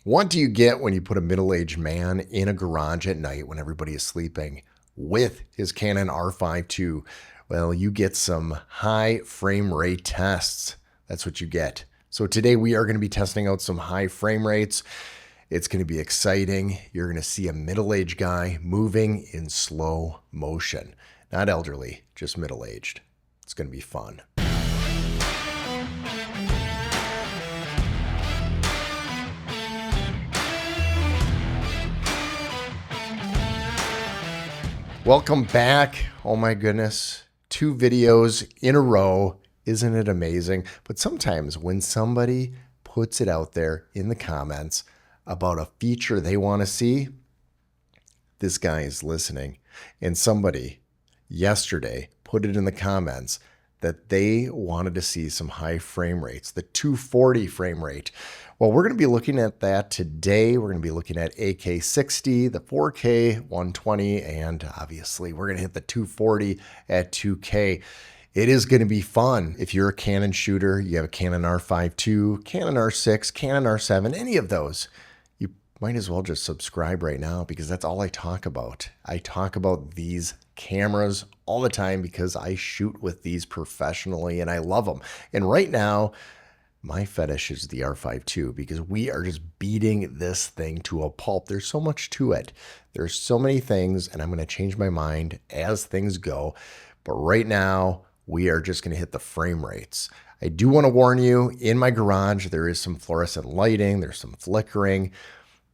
What do you get when you put a middle-aged man in a garage at night when everybody is sleeping with his Canon R5 II? Well, you get some high frame rate tests. That's what you get. So today we are going to be testing out some high frame rates. It's going to be exciting. You're going to see a middle-aged guy moving in slow motion. Not elderly, just middle-aged. It's going to be fun. Welcome back. Oh my goodness. 2 videos in a row. Isn't it amazing? But sometimes when somebody puts it out there in the comments about a feature they want to see, this guy is listening. And somebody yesterday put it in the comments that they wanted to see some high frame rates, the 240 frame rate. Well, we're going to be looking at that today. We're going to be looking at AK60, the 4K 120, and obviously we're going to hit the 240 at 2K. It is going to be fun. If you're a Canon shooter, you have a Canon R5 II, Canon R6, Canon R7, any of those, you might as well just subscribe right now because that's all I talk about. I talk about these cameras all the time because I shoot with these professionally and I love them. And right now, my fetish is the R5 II because we are just beating this thing to a pulp. There's so much to it. There's so many things, and I'm going to change my mind as things go. But right now, we are just going to hit the frame rates. I do want to warn you, in my garage, there is some fluorescent lighting. There's some flickering.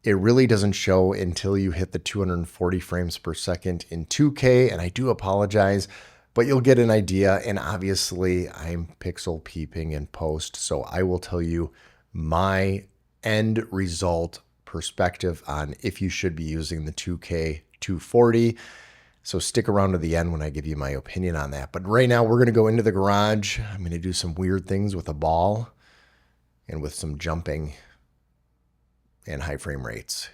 It really doesn't show until you hit the 240 frames per second in 2K, and I do apologize, but you'll get an idea. And obviously, I'm pixel peeping in post, so I will tell you my end result perspective on if you should be using the 2K 240. So stick around to the end when I give you my opinion on that. But right now, we're going to go into the garage. I'm going to do some weird things with a ball and with some jumping and high frame rates.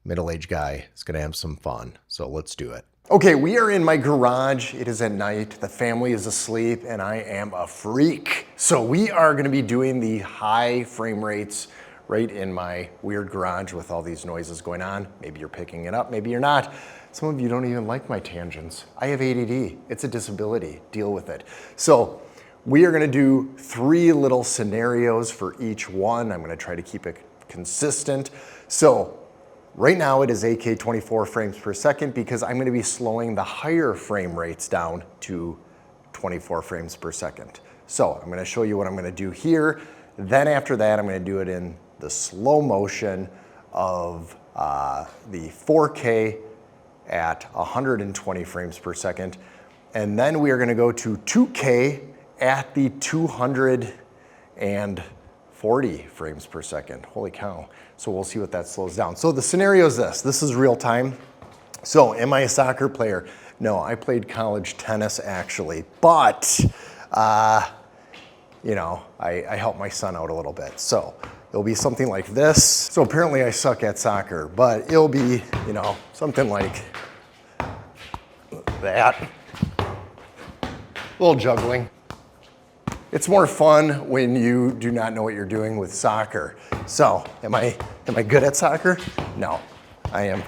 Middle-aged guy is going to have some fun. So let's do it. Okay, we are in my garage. It is at night. The family is asleep and I am a freak. So we are going to be doing the high frame rates right in my weird garage with all these noises going on. Maybe you're picking it up, maybe you're not. Some of you don't even like my tangents. I have ADD. It's a disability. Deal with it. So we are going to do 3 little scenarios for each one. I'm going to try to keep it consistent. So right now it is AK 24 frames per second because I'm going to be slowing the higher frame rates down to 24 frames per second. So I'm going to show you what I'm going to do here. Then after that, I'm going to do it in the slow motion of the 4K at 120 frames per second. And then we are going to go to 2K at the 240 frames per second. Holy cow. So we'll see what that slows down. So the scenario is this. This is real time. So am I a soccer player? No, I played college tennis actually, but you know, I helped my son out a little bit. So it'll be something like this. So apparently I suck at soccer, but it'll be, you know, something like that. A little juggling. It's more fun when you do not know what you're doing with soccer. So am I good at soccer? No, I am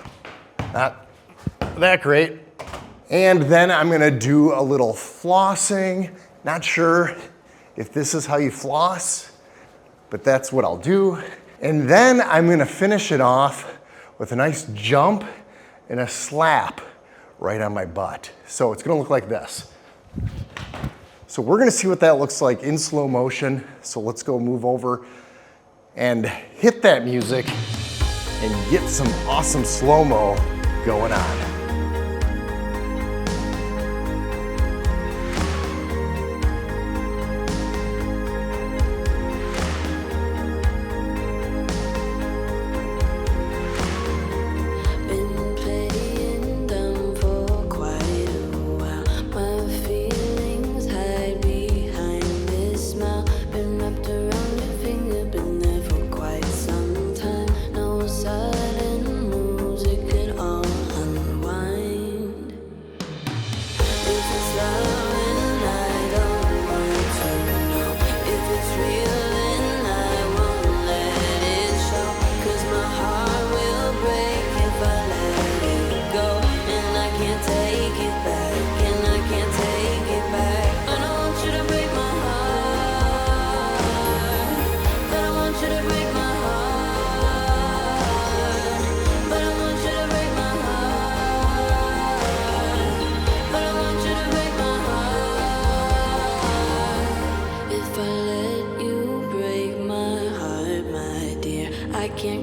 not that great. And then I'm gonna do a little flossing. Not sure if this is how you floss, but that's what I'll do. And then I'm gonna finish it off with a nice jump and a slap right on my butt. So it's gonna look like this. So we're gonna see what that looks like in slow motion. So let's go move over and hit that music and get some awesome slow-mo going on. Sudden moves, it could all unwind.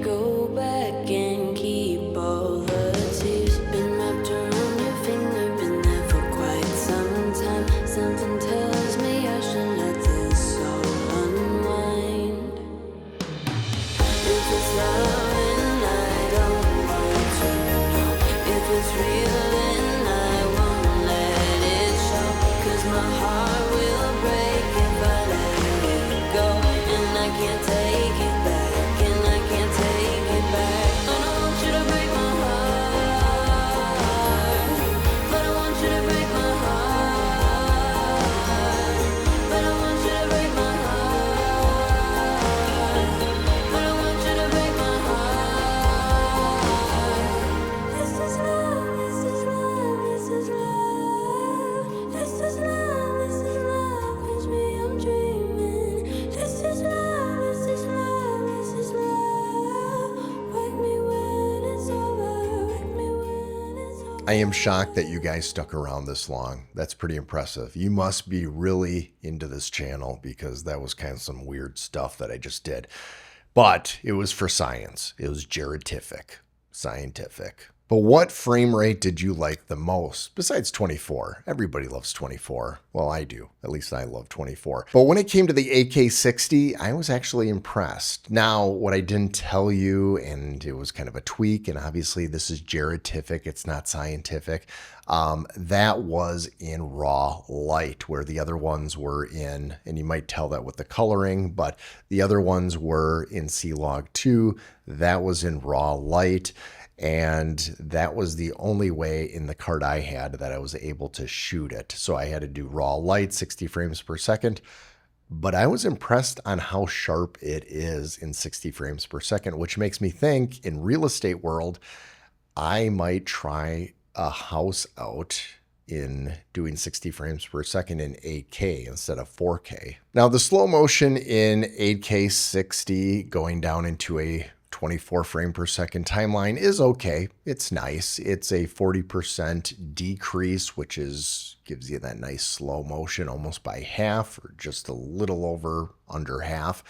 can't go back and keep all the tears. Been wrapped around your finger, been there for quite some time. Something tells me I should let this all unwind. If it's love and I don't want to know. If it's real then I won't let it show. 'Cause my heart will break if I let it go. And I can't take it back, and I can't take it back. I don't want you to break my heart, but I want you to break my heart. But I want you to break my heart. But I want you to break my heart. This is love, this is love, this is love. This is love, this is love. Catch me, I'm dreaming. This is love, this is love, this is love. Wake me when it's over, wake me when it's over. I am shocked that you guys stuck around this long. That's pretty impressive. You must be really into this channel because that was kind of some weird stuff that I just did. But it was for science. It was geratific, scientific. But what frame rate did you like the most besides 24? Everybody loves 24. Well, I do. At least I love 24. But when it came to the AK60, I was actually impressed. Now, what I didn't tell you, and it was kind of a tweak, and obviously this is geratific, it's not scientific, that was in raw light, where the other ones were in, and you might tell that with the coloring, but the other ones were in C-Log 2. That was in raw light. And that was the only way in the card I had that I was able to shoot it. So I had to do raw light, 60 frames per second. But I was impressed on how sharp it is in 60 frames per second, which makes me think in real estate world, I might try a house out in doing 60 frames per second in 8K instead of 4K. Now the slow motion in 8K 60 going down into a 24 frame per second timeline is okay. It's nice. It's a 40% decrease, which gives you that nice slow motion almost by half or just a little over under half.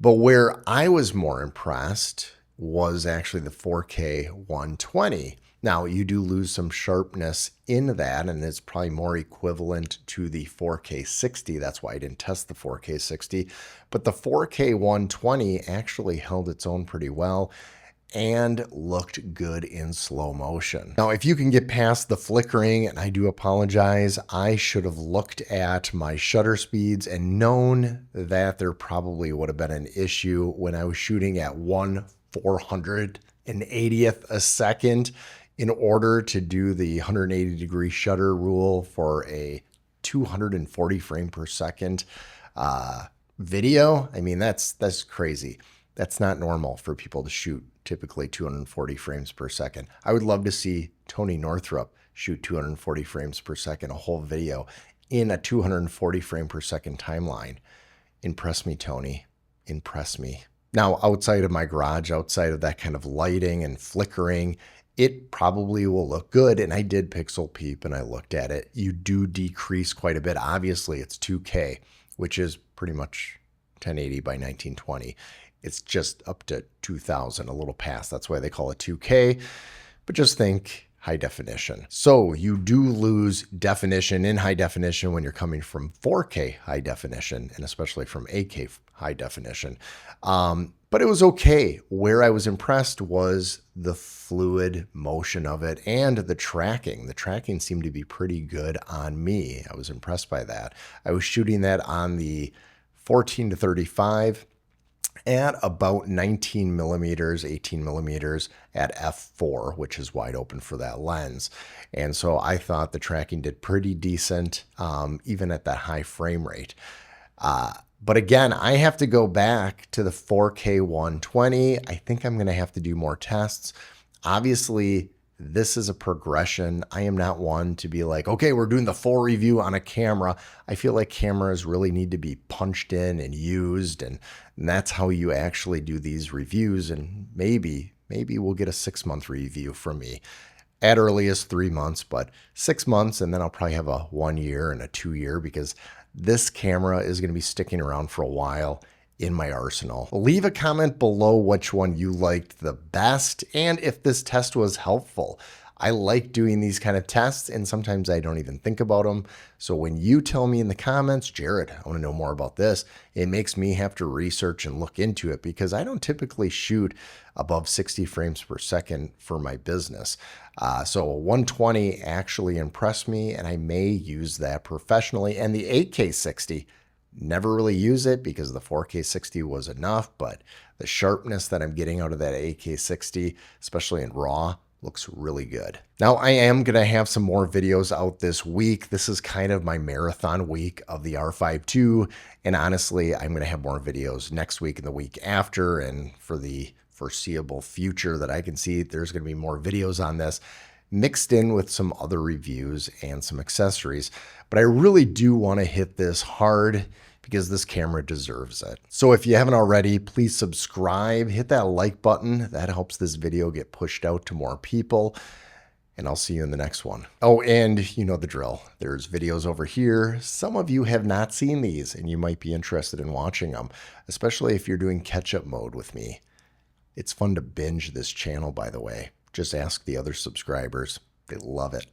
But where I was more impressed was actually the 4K 120. Now, you do lose some sharpness in that, and it's probably more equivalent to the 4K 60. That's why I didn't test the 4K 60. But the 4K 120 actually held its own pretty well and looked good in slow motion. Now, if you can get past the flickering, and I do apologize, I should have looked at my shutter speeds and known that there probably would have been an issue when I was shooting at 1/480th a second. In order to do the 180 degree shutter rule for a 240 frame per second video, I mean, that's crazy. That's not normal for people to shoot typically 240 frames per second. I would love to see Tony Northrup shoot 240 frames per second, a whole video in a 240 frame per second timeline. Impress me, Tony. Impress me. Now, outside of my garage, outside of that kind of lighting and flickering, it probably will look good. And I did pixel peep and I looked at it. You do decrease quite a bit. Obviously, it's 2K, which is pretty much 1080 by 1920. It's just up to 2000, a little past. That's why they call it 2K. But just think high definition. So you do lose definition in high definition when you're coming from 4K high definition, and especially from 8K high definition. But it was okay. Where I was impressed was the fluid motion of it and the tracking. The tracking seemed to be pretty good on me. I was impressed by that. I was shooting that on the 14 to 35 at about 19 millimeters, 18 millimeters at f4, which is wide open for that lens. And so I thought the tracking did pretty decent, even at that high frame rate. But again, I have to go back to the 4K 120. I think I'm going to have to do more tests. Obviously, this is a progression. I am not one to be like, okay, we're doing the full review on a camera. I feel like cameras really need to be punched in and used, and that's how you actually do these reviews. And maybe we'll get a 6-month review from me. At earliest 3 months, but 6 months, and then I'll probably have a 1 year and a 2 year, because this camera is going to be sticking around for a while. in my arsenal. Leave a comment below which one you liked the best and if this test was helpful. I like doing these kind of tests, and sometimes I don't even think about them. So when you tell me in the comments, Jared, I want to know more about this, it makes me have to research and look into it because I don't typically shoot above 60 frames per second for my business. So 120 actually impressed me, and I may use that professionally. And the 8K 60, never really use it because the 4K 60 was enough, but the sharpness that I'm getting out of that 8K 60, especially in RAW, looks really good. Now, I am going to have some more videos out this week. This is kind of my marathon week of the R5 II, and honestly, I'm going to have more videos next week and the week after, and for the foreseeable future that I can see, there's going to be more videos on this, mixed in with some other reviews and some accessories. But I really do want to hit this hard because this camera deserves it. So if you haven't already, please subscribe, hit that like button. That helps this video get pushed out to more people. And I'll see you in the next one. Oh, and you know the drill. There's videos over here. Some of you have not seen these and you might be interested in watching them, especially if you're doing catch-up mode with me. It's fun to binge this channel, by the way. Just ask the other subscribers. They love it.